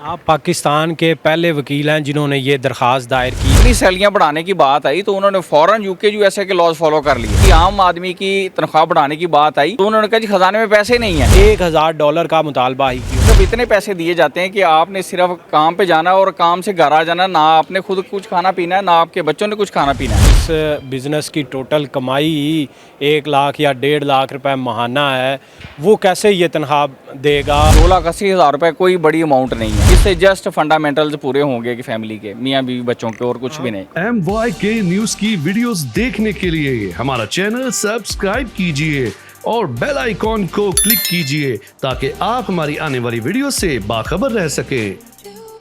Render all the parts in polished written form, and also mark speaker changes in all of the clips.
Speaker 1: आप पाकिस्तान के पहले वकील हैं जिन्होंने ये दरख्वास्त दायर की।
Speaker 2: अपनी सैलरियां बढ़ाने की बात आई तो उन्होंने फ़ौरन यूके यूएसए के लॉज फॉलो कर लिए कि आम आदमी की तनख्वाह बढ़ाने की बात आई तो उन्होंने कहा जी खजाने में पैसे नहीं है।
Speaker 1: $1000 का मुतालबा ही क्यों?
Speaker 2: जब इतने पैसे दिए जाते हैं कि आपने सिर्फ काम पे जाना और काम से घर आ जाना, ना आपने खुद कुछ खाना पीना है ना आपके बच्चों ने कुछ खाना पीना है।
Speaker 1: इस बिज़नेस की टोटल कमाई 1 लाख या 1.5 लाख रुपए माहाना है, वो कैसे ये तनख्वाह देगा?
Speaker 2: 2,80,000 रुपये कोई बड़ी अमाउंट नहीं है। इससे जस्ट फंडामेंटल्स पूरे होंगे कि फैमिली के, मियाँ बीवी बच्चों के, और कुछ भी नहीं।
Speaker 3: MYK न्यूज की वीडियोस देखने के लिए हमारा चैनल सब्सक्राइब कीजिए और बेल आइकॉन को क्लिक कीजिए ताकि आप हमारी आने वाली वीडियो से बाखबर रह सके।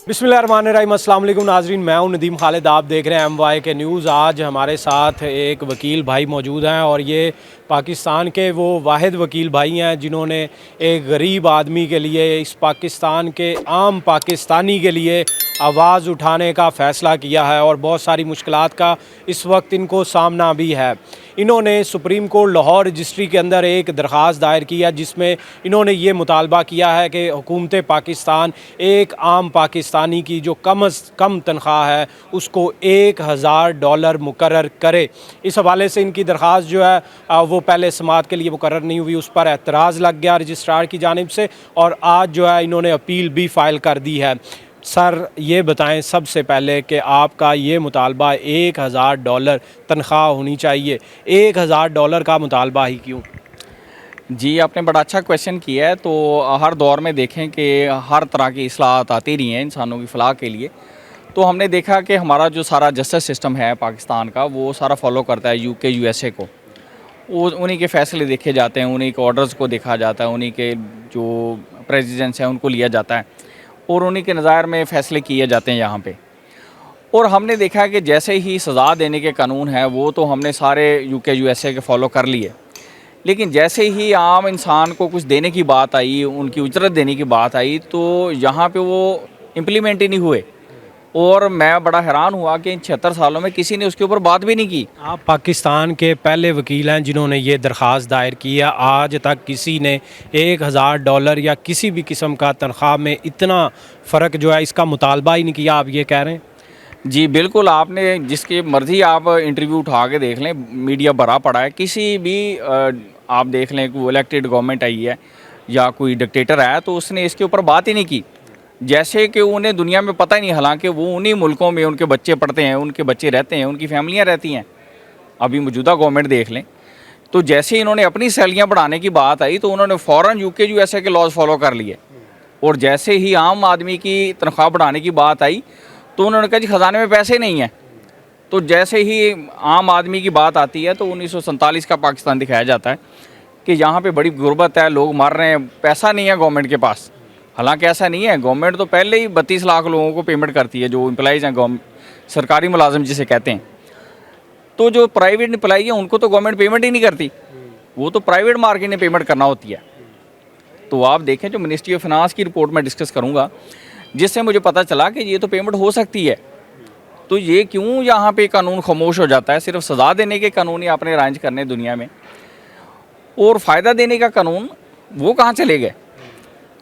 Speaker 1: बिस्मिल्लाहिर्रहमानिर्रहीम, अस्सलाम वालेकुम नाजरीन, मैं हूं नदीम खालिद, आप देख रहे हैं MYK न्यूज़। आज हमारे साथ एक वकील भाई मौजूद हैं और ये पाकिस्तान के वो वाहिद वकील भाई हैं जिन्होंने एक गरीब आदमी के लिए, इस पाकिस्तान के आम पाकिस्तानी के लिए आवाज़ उठाने का फ़ैसला किया है और बहुत सारी मुश्किलात का इस वक्त इनको सामना भी है। इन्होंने सुप्रीम कोर्ट लाहौर रजिस्ट्री के अंदर एक दरख्वास्त दायर की है जिसमें इन्होंने ये मुतालबा किया है कि हुकूमत पाकिस्तान एक आम पाकिस्तानी की जो कम अज़ कम तनख्वाह है उसको $1000 मुकर्रर करे। इस हवाले से इनकी दरख्वास्त जो है वो पहले समाअत के लिए मुकर्रर नहीं हुई, उस पर एतराज़ लग गया रजिस्ट्रार की जानिब से और आज जो है इन्होंने अपील भी फ़ाइल कर दी है। सर, ये बताएं सबसे पहले कि आपका ये मुतालबा $1000 तनख्वाह होनी चाहिए, $1000 का मुतालबा ही क्यों?
Speaker 2: जी, आपने बड़ा अच्छा क्वेश्चन किया है। तो हर दौर में देखें कि हर तरह की इस्लाहत आती रही हैं इंसानों की फ़लाह के लिए। तो हमने देखा कि हमारा जो सारा जस्टिस सिस्टम है पाकिस्तान का, वो सारा फॉलो करता है यूके यूएसए को। वो उन्हीं के फ़ैसले देखे जाते हैं, उन्हीं के ऑर्डर्स को देखा जाता है, उन्हीं के जो प्रेसिडेंट्स हैं उनको लिया जाता है और उन्हीं के नज़ायर में फ़ैसले किए जाते हैं यहाँ पे। और हमने देखा कि जैसे ही सज़ा देने के कानून है वो तो हमने सारे यूके यूएसए के फॉलो कर लिए, लेकिन जैसे ही आम इंसान को कुछ देने की बात आई, उनकी उजरत देने की बात आई, तो यहाँ पे वो इम्प्लीमेंट ही नहीं हुए। और मैं बड़ा हैरान हुआ कि इन 76 सालों में किसी ने उसके ऊपर बात भी नहीं की।
Speaker 1: आप पाकिस्तान के पहले वकील हैं जिन्होंने ये दरख्वास्त दायर की है। आज तक किसी ने $1000 या किसी भी किस्म का तनख्वाह में इतना फ़र्क जो है इसका मुतालबा ही नहीं किया, आप ये कह रहे हैं?
Speaker 2: जी बिल्कुल, आपने जिसकी मर्ज़ी आप इंटरव्यू उठा के देख लें, मीडिया भरा पड़ा है। किसी भी आप देख लें, कोई इलेक्टेड गवर्नमेंट आई है या कोई डिक्टेटर आया तो उसने इसके ऊपर बात ही नहीं की, जैसे कि उन्हें दुनिया में पता ही नहीं। हालांकि वो उन्हीं मुल्कों में उनके बच्चे पढ़ते हैं, उनके बच्चे रहते हैं, उनकी फैमिलियां रहती हैं। अभी मौजूदा गवर्नमेंट देख लें, तो जैसे इन्होंने अपनी सैलरियां बढ़ाने की बात आई तो उन्होंने फ़ौरन यूके यूएसए के लॉज फॉलो कर लिए और जैसे ही आम आदमी की तनख्वाह बढ़ाने की बात आई तो उन्होंने कहा जी खजाने में पैसे नहीं हैं। तो जैसे ही आम आदमी की बात आती है तो 1947 का पाकिस्तान दिखाया जाता है कि यहाँ पे बड़ी गुर्बत है, लोग मर रहे हैं, पैसा नहीं है गवर्नमेंट के पास। हालांकि ऐसा नहीं है, गवर्नमेंट तो पहले ही 32 लाख लोगों को पेमेंट करती है, जो एम्प्लॉइज़ हैं, सरकारी मुलाजिम जिसे कहते हैं। तो जो प्राइवेट एम्प्लॉई है उनको तो गवर्नमेंट पेमेंट ही नहीं करती, वो तो प्राइवेट मार्केट में पेमेंट करना होती है। तो आप देखें, जो मिनिस्ट्री ऑफ फिनांस की रिपोर्ट में डिस्कस करूँगा, जिससे मुझे पता चला कि ये तो पेमेंट हो सकती है। तो ये क्यों यहाँ पे कानून खामोश हो जाता है? सिर्फ सज़ा देने के कानून ही आपने अरेंज करने दुनिया में, और फ़ायदा देने का कानून वो कहाँ चले गए?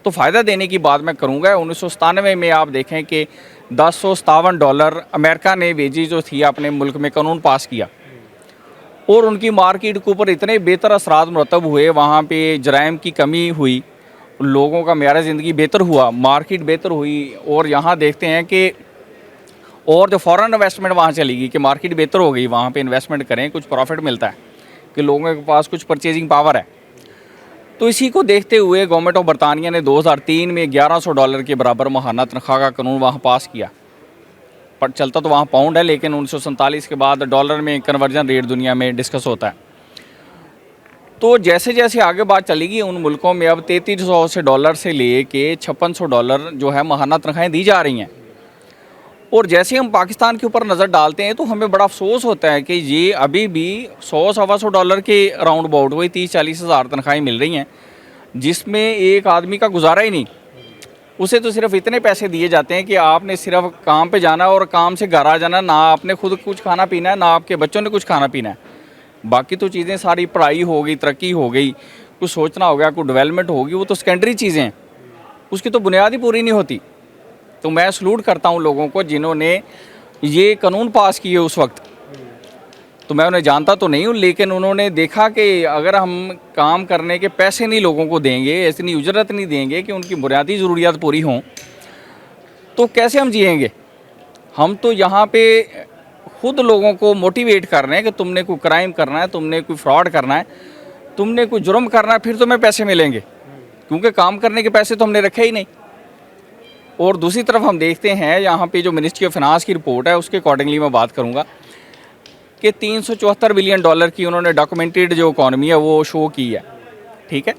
Speaker 2: तो फ़ायदा देने की बात मैं करूँगा। 1997 में आप देखें कि $1057 अमेरिका ने वेजी जो थी अपने मुल्क में कानून पास किया और उनकी मार्केट के ऊपर इतने बेहतर असरात मुरतब हुए, वहाँ पे जराइम की कमी हुई, लोगों का मेयार ज़िंदगी बेहतर हुआ, मार्केट बेहतर हुई। और यहाँ देखते हैं कि और जो फॉरेन इन्वेस्टमेंट वहाँ चली गई कि मार्केट बेहतर हो गई, वहाँ पे इन्वेस्टमेंट करें, कुछ प्रॉफिट मिलता है कि लोगों के पास कुछ परचेजिंग पावर है। तो इसी को देखते हुए गवर्नमेंट ऑफ बरतानिया ने 2003 में $1100 के बराबर माहाना तनख्वाह का कानून वहाँ पास किया। पर चलता तो वहाँ पाउंड है, लेकिन 1947 के बाद डॉलर में कन्वर्जन रेट दुनिया में डिस्कस होता है। तो जैसे जैसे आगे बात चली गई, उन मुल्कों में अब $3300 से ले के $5600 जो है माहाना तनख्वाहें दी जा रही हैं। और जैसे हम पाकिस्तान के ऊपर नज़र डालते हैं तो हमें बड़ा अफसोस होता है कि ये अभी भी $100-125 के राउंड अबाउट वही 30-40 हज़ार तनख्वाहें मिल रही हैं, जिसमें एक आदमी का गुजारा ही नहीं। उसे तो सिर्फ इतने पैसे दिए जाते हैं कि आपने सिर्फ काम पे जाना और काम से घर आ जाना, ना आपने खुद कुछ खाना पीना है, ना आपके बच्चों ने कुछ खाना पीना है। बाकी तो चीज़ें सारी, पढ़ाई हो गई, तरक्की हो गई, कुछ सोचना हो गया, कुछ डेवलपमेंट होगी, वो तो सेकेंडरी चीज़ें हैं, उसकी तो बुनियाद ही पूरी नहीं होती। तो मैं सलूट करता हूँ लोगों को जिन्होंने ये कानून पास किए उस वक्त। तो मैं उन्हें जानता तो नहीं हूँ, लेकिन उन्होंने देखा कि अगर हम काम करने के पैसे नहीं लोगों को देंगे, इतनी उजरत नहीं देंगे कि उनकी बुनियादी ज़रूरियात पूरी हों, तो कैसे हम जिएंगे। हम तो यहाँ पे खुद लोगों को मोटिवेट कर रहे हैं कि तुमने कोई क्राइम करना है, तुमने कोई फ्रॉड करना है, तुमने कोई जुर्म करना है, फिर तुम्हें पैसे मिलेंगे, क्योंकि काम करने के पैसे तो हमने रखे ही नहीं। और दूसरी तरफ हम देखते हैं यहाँ पे जो मिनिस्ट्री ऑफ फाइनेंस की रिपोर्ट है उसके अकॉर्डिंगली मैं बात करूँगा कि 374 बिलियन डॉलर की उन्होंने डॉक्यूमेंटेड जो इकॉनमी है वो शो की है, ठीक है।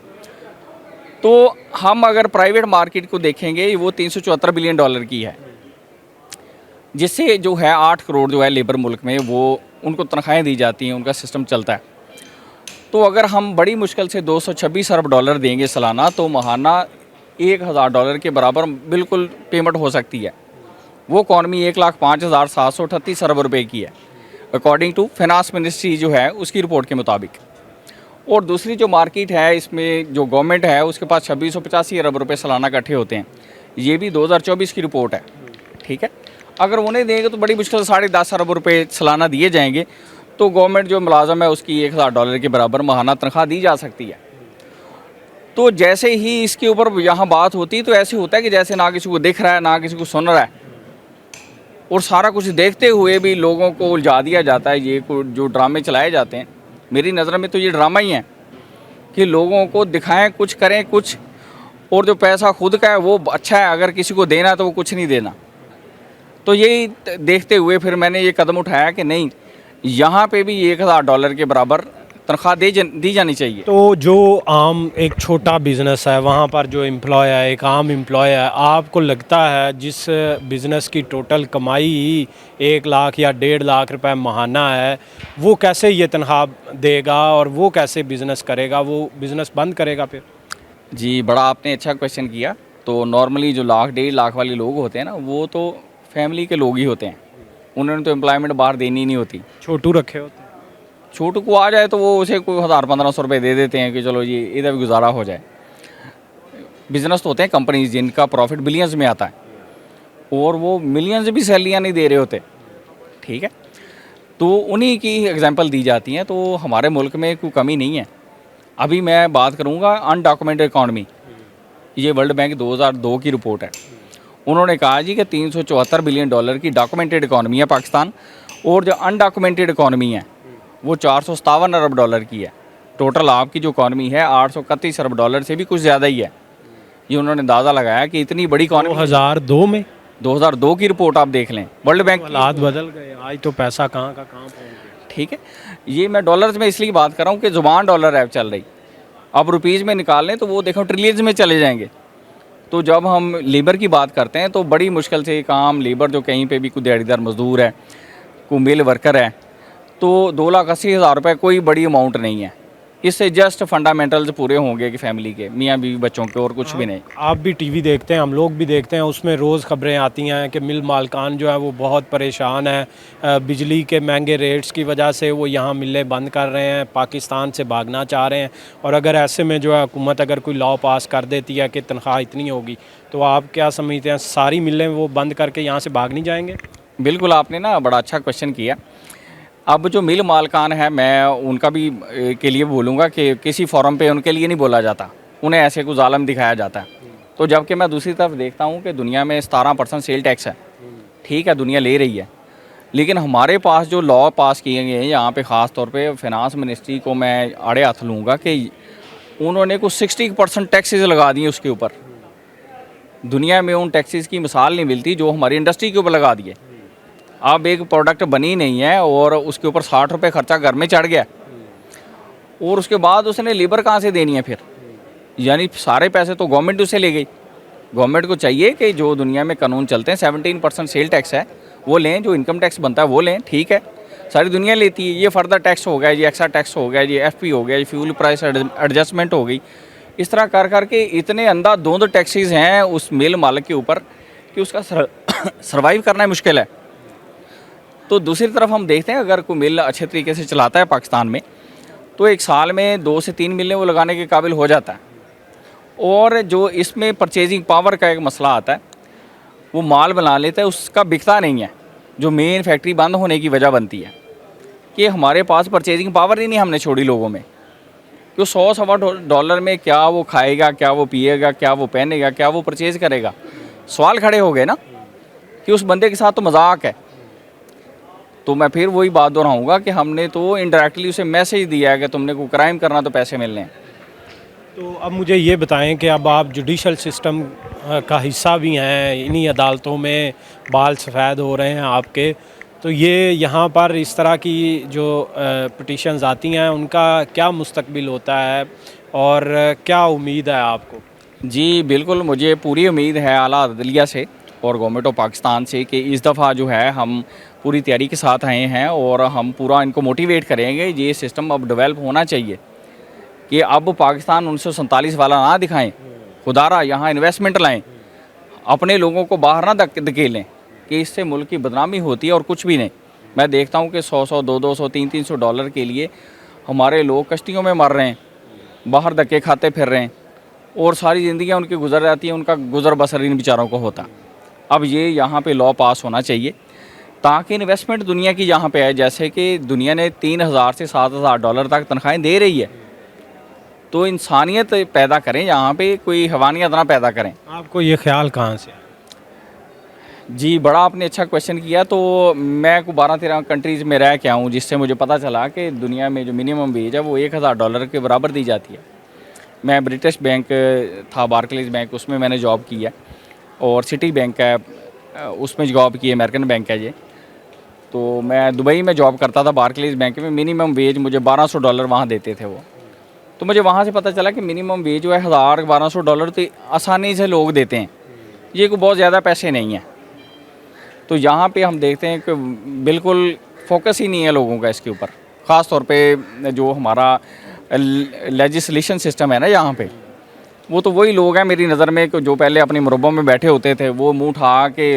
Speaker 2: तो हम अगर प्राइवेट मार्केट को देखेंगे वो 374 बिलियन डॉलर की है, जिससे जो है 8 करोड़ जो है लेबर मुल्क में वो उनको तनख्वाहें दी जाती हैं, उनका सिस्टम चलता है। तो अगर हम बड़ी मुश्किल से 226 अरब डॉलर देंगे सालाना, तो माहाना 1000 डॉलर के बराबर बिल्कुल पेमेंट हो सकती है। वो इकॉनमी 1,05,738 अरब रुपए की है अकॉर्डिंग टू फाइनेंस मिनिस्ट्री जो है उसकी रिपोर्ट के मुताबिक। और दूसरी जो मार्केट है इसमें जो गवर्नमेंट है उसके पास 2685 अरब रुपए सालाना इकट्ठे होते हैं। ये भी 2024 की रिपोर्ट है, ठीक है। अगर उन्हें देंगे तो बड़ी मुश्किल से 10.5 अरब रुपए सालाना दिए जाएंगे, तो गवर्नमेंट जो मुलाजम है उसकी 1000 डॉलर के बराबर माहाना तनख्वाह दी जा सकती है। तो जैसे ही इसके ऊपर यहाँ बात होती है तो ऐसे होता है कि जैसे ना किसी को दिख रहा है ना किसी को सुन रहा है, और सारा कुछ देखते हुए भी लोगों को उलझा दिया जाता है। ये जो ड्रामे चलाए जाते हैं, मेरी नज़र में तो ये ड्रामा ही है कि लोगों को दिखाएं कुछ, करें कुछ, और जो पैसा खुद का है वो अच्छा है, अगर किसी को देना तो वो कुछ नहीं देना। तो यही देखते हुए फिर मैंने ये कदम उठाया कि नहीं, यहाँ पे भी 1000 डॉलर के बराबर तनख्वाह दी जानी चाहिए।
Speaker 1: तो जो आम एक छोटा बिज़नेस है वहाँ पर जो एम्प्लॉय है, एक आम एम्प्लॉय है, आपको लगता है जिस बिज़नेस की टोटल कमाई 1 लाख या 1.5 लाख रुपए माहाना है, वो कैसे ये तनख्वाह देगा और वो कैसे बिज़नेस करेगा? वो बिज़नेस बंद करेगा फिर?
Speaker 2: जी, बड़ा आपने अच्छा क्वेश्चन किया। तो नॉर्मली जो 1.5 लाख वाले लोग होते हैं ना, वो तो फैमिली के लोग ही होते हैं, उन्होंने तो एम्प्लॉयमेंट बाहर देनी ही नहीं होती।
Speaker 1: छोटू रखे होते हैं,
Speaker 2: छोटू को आ जाए तो वो उसे कोई 1000-1500 रुपये दे देते हैं कि चलो ये इधर भी गुजारा हो जाए। बिज़नेस तो होते हैं कंपनीज जिनका प्रॉफिट बिलियंस में आता है, और वो मिलियंस भी सैलरियाँ नहीं दे रहे होते, ठीक है। तो उन्हीं की एग्जांपल दी जाती हैं। तो हमारे मुल्क में कोई कमी नहीं है। अभी मैं बात करूँगा अनडॉक्यूमेंटेड इकॉनमी, ये वर्ल्ड बैंक 2002 की रिपोर्ट है। उन्होंने कहा जी कि 374 बिलियन डॉलर की डॉक्यूमेंटेड इकॉनमी है पाकिस्तान, और जो अनडॉक्यूमेंटेड इकॉनमी है वो 457 अरब डॉलर की है। टोटल आपकी जो इकॉनमी है 831 अरब डॉलर से भी कुछ ज़्यादा ही है। ये उन्होंने अंदाज़ा लगाया कि इतनी बड़ी इकॉनमी
Speaker 1: 2002 में,
Speaker 2: 2002 की रिपोर्ट आप देख लें, वर्ल्ड बैंक।
Speaker 1: हालात बदल गए, आज तो पैसा कहाँ का कहाँ पहुँच गया।
Speaker 2: ठीक है, ये मैं डॉलर्स में इसलिए बात कर रहा हूँ कि ज़ुबान डॉलर ऐप चल रही, अब रुपीज़ में निकाल लें तो वो देखो ट्रिलियंस में चले जाएंगे। तो जब हम लेबर की बात करते हैं तो बड़ी मुश्किल से काम लेबर जो कहीं पे भी कोई दिहाड़ीदार मजदूर है, कोई मिल वर्कर है, तो 2,80,000 रुपये कोई बड़ी अमाउंट नहीं है। इससे जस्ट फंडामेंटल्स पूरे होंगे कि फैमिली के, मियाँ बीवी बच्चों के, और कुछ भी नहीं।
Speaker 1: आप भी टीवी देखते हैं, हम लोग भी देखते हैं, उसमें रोज़ खबरें आती हैं कि मिल मालकान जो है वो बहुत परेशान है, बिजली के महंगे रेट्स की वजह से वो यहाँ मिलें बंद कर रहे हैं, पाकिस्तान से भागना चाह रहे हैं। और अगर ऐसे में जो है हुकूमत अगर कोई लॉ पास कर देती है कि तनख्वाह इतनी होगी, तो आप क्या समझते हैं सारी मिलें वो बंद करके यहाँ से भाग नहीं जाएंगे?
Speaker 2: बिल्कुल, आपने ना बड़ा अच्छा क्वेश्चन किया। अब जो मिल मालकान है, मैं उनका भी के लिए बोलूँगा कि किसी फोरम पे उनके लिए नहीं बोला जाता, उन्हें ऐसे को जालिम दिखाया जाता है। तो जबकि मैं दूसरी तरफ देखता हूँ कि दुनिया में 17% सेल टैक्स है, ठीक है, दुनिया ले रही है, लेकिन हमारे पास जो लॉ पास किए गए हैं यहाँ पे ख़ास तौर पे फाइनेंस मिनिस्ट्री को मैं आड़े हाथ लूँगा कि उन्होंने कुछ 60% टैक्सेस लगा दिए उसके ऊपर। दुनिया में उन टैक्सेस की मिसाल नहीं मिलती जो हमारी इंडस्ट्री के ऊपर लगा दिए। अब एक प्रोडक्ट बनी नहीं है और उसके ऊपर 60 रुपये खर्चा घर में चढ़ गया, और उसके बाद उसने लेबर कहाँ से देनी है फिर? यानी सारे पैसे तो गवर्नमेंट उससे ले गई। गवर्नमेंट को चाहिए कि जो दुनिया में कानून चलते हैं 17% सेल टैक्स है वो लें, जो इनकम टैक्स बनता है वो लें, ठीक है, सारी दुनिया लेती है। ये फर्दर टैक्स हो गया, ये एक्स्ट्रा टैक्स हो गया, ये FP हो गया, ये फ्यूल प्राइस एडजस्टमेंट हो गई। इस तरह कर करके इतने अंधाधुंध टैक्सेस हैं उस मिल मालिक के ऊपर कि उसका सर्वाइव करना मुश्किल है। तो दूसरी तरफ हम देखते हैं अगर कोई मिल अच्छे तरीके से चलाता है पाकिस्तान में, तो एक साल में 2 से 3 मिलें वो लगाने के काबिल हो जाता है। और जो इसमें परचेजिंग पावर का एक मसला आता है, वो माल बना लेता है, उसका बिकता नहीं है, जो मेन फैक्ट्री बंद होने की वजह बनती है कि हमारे पास परचेजिंग पावर ही नहीं हमने छोड़ी लोगों में कि $100-125 में क्या वो खाएगा, क्या वो पिएगा, क्या वो पहनेगा, क्या वो परचेज़ करेगा। सवाल खड़े हो गए ना कि उस बंदे के साथ तो मजाक है। तो मैं फिर वही बात दोहराऊंगा कि हमने तो इनडायरेक्टली उसे मैसेज दिया है कि तुमने कोई क्राइम करना तो पैसे मिलने हैं।
Speaker 1: तो अब मुझे ये बताएं कि अब आप जुडिशल सिस्टम का हिस्सा भी हैं, इन्हीं अदालतों में बाल सफ़ेद हो रहे हैं आपके, तो ये यहाँ पर इस तरह की जो पिटिशन्स आती हैं उनका क्या मुस्तकबिल होता है और क्या उम्मीद है आपको?
Speaker 2: जी बिल्कुल, मुझे पूरी उम्मीद है आला अदलिया से और गवर्नमेंट ऑफ पाकिस्तान से कि इस दफ़ा जो है हम पूरी तैयारी के साथ आए हैं और हम पूरा इनको मोटिवेट करेंगे। ये सिस्टम अब डेवलप होना चाहिए कि अब पाकिस्तान 1947 वाला ना दिखाएं, खुदारा यहाँ इन्वेस्टमेंट लाएं, अपने लोगों को बाहर ना धकेलें कि इससे मुल्क की बदनामी होती है और कुछ भी नहीं। मैं देखता हूँ कि 100-100, 200-200, $300-300 के लिए हमारे लोग कश्तियों में मर रहे हैं, बाहर धक्के खाते फिर रहे हैं और सारी ज़िंदगियाँ उनकी गुजर जाती हैं, उनका गुजर बसर इन बेचारों को होता। अब ये यहाँ पे लॉ पास होना चाहिए ताकि इन्वेस्टमेंट दुनिया की यहाँ पे है। जैसे कि दुनिया ने $3000 से $7000 तक तनख्वाहें दे रही है, तो इंसानियत पैदा करें, यहाँ पे कोई हैवानियत ना पैदा करें।
Speaker 1: आपको ये ख्याल कहाँ से?
Speaker 2: जी बड़ा आपने अच्छा क्वेश्चन किया। तो मैं को 12-13 कंट्रीज़ में रह के आऊँ, जिससे मुझे पता चला कि दुनिया में जो मिनिमम वेज है वो $1000 के बराबर दी जाती है। मैं ब्रिटिश बैंक था, बार्कलेज बैंक, उसमें मैंने जॉब की है और सिटी बैंक है उसमें जॉब की है, अमेरिकन बैंक है ये। तो मैं दुबई में जॉब करता था बार्कलेज बैंक में, मिनिमम वेज मुझे $1200 वहाँ देते थे वो। तो मुझे वहाँ से पता चला कि मिनिमम वेज जो है $1000-1200 तो आसानी से लोग देते हैं, ये कोई बहुत ज़्यादा पैसे नहीं हैं। तो यहाँ पे हम देखते हैं कि बिल्कुल फोकस ही नहीं है लोगों का इसके ऊपर, ख़ास तौर पे जो हमारा लेजिस्लेशन सिस्टम है ना यहाँ पे, वो तो वही लोग हैं मेरी नज़र में कि जो पहले अपने मुरब्बों में बैठे होते थे, वो मुँह उठा के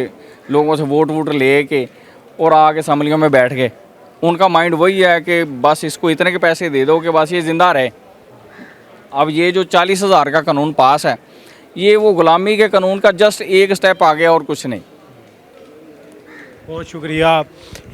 Speaker 2: लोगों से वोट ले के और आके असम्बलियों में बैठ गए। उनका माइंड वही है कि बस इसको इतने के पैसे दे दो कि बस ये ज़िंदा रहे। अब ये जो 40,000 का कानून पास है, ये वो ग़ुलामी के कानून का जस्ट एक स्टेप आ गया और कुछ नहीं।
Speaker 1: बहुत शुक्रिया।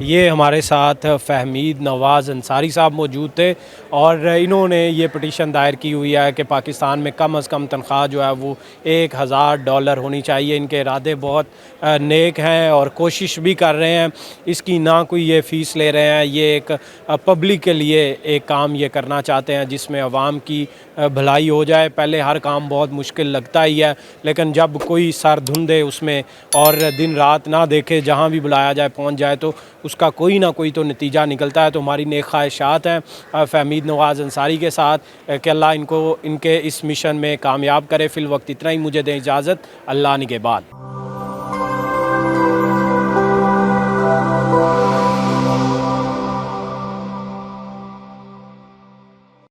Speaker 1: ये हमारे साथ फहमीद नवाज़ अंसारी साहब मौजूद थे और इन्होंने ये पिटीशन दायर की हुई है कि पाकिस्तान में कम से कम तनख्वाह जो है वो $1000 होनी चाहिए। इनके इरादे बहुत नेक हैं और कोशिश भी कर रहे हैं, इसकी ना कोई ये फ़ीस ले रहे हैं, ये एक पब्लिक के लिए एक काम ये करना चाहते हैं जिसमें अवाम की भलाई हो जाए। पहले हर काम बहुत मुश्किल लगता ही है, लेकिन जब कोई सर धुंधे उसमें और दिन रात ना देखे, जहाँ भी बुलाया जाए पहुँच जाए, तो उसका कोई ना कोई तो नतीजा निकलता है। तो हमारी नेक ख्वाहिशात हैं फहमीद नवाज़ अंसारी के साथ कि अल्लाह इनको इनके इस मिशन में कामयाब करे। फ़िल वक्त इतना ही, मुझे दें इजाज़त, अल्लाह निगहबान।